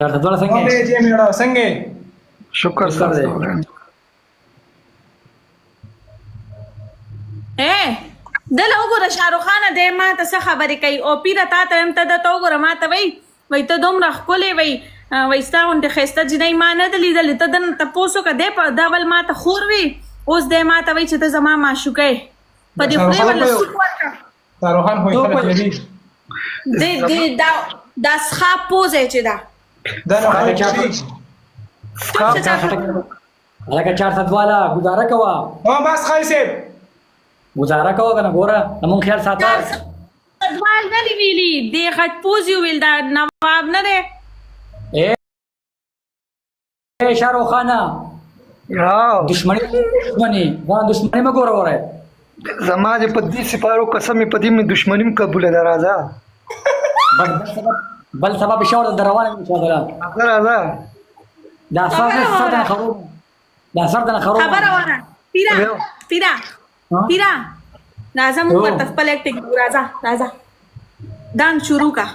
चार सदवाला संगे ओके जे मेरा संगे शुक्र शुक्र दे. دل وګوره شاروخ خان دې ما ته څه خبرې کوي او پیره تا ته هم ته د تو وګوره ما ته وای ته دومره ښکلې وای ستا غوندې ښایسته جینۍ ما نه ده لیدلې ته دنه تپوس وکړه دی په دا بل ما ته خور وي اوس دی ما ته وایي چې ته زما معشوقه یې په دې خولې ورله سوک ورکړه شاروخان خو خلک لري دا څښا پوز دی چې دا دا نه خلک لري لکه چار سدوالا گزاره کوا او بس خای صاحب گزاره کوا کنه ګوره زمون خیال ساته سدوال نه دی ویلي دی غټ پوز یې ویل دا نواب نه دی اے شاروخ خانه دشمنی دشمنی مه ګوره وره زما دې په دې سپارو قسم په دې مې دشمنی قبول ده راځه بل سبب شاور دروانه ان شاء الله راځه دا سردن خروب دا سردن خروب خبره وره پیرا راځه موږ ورته خپل اکټینګ راځه دان شروع کا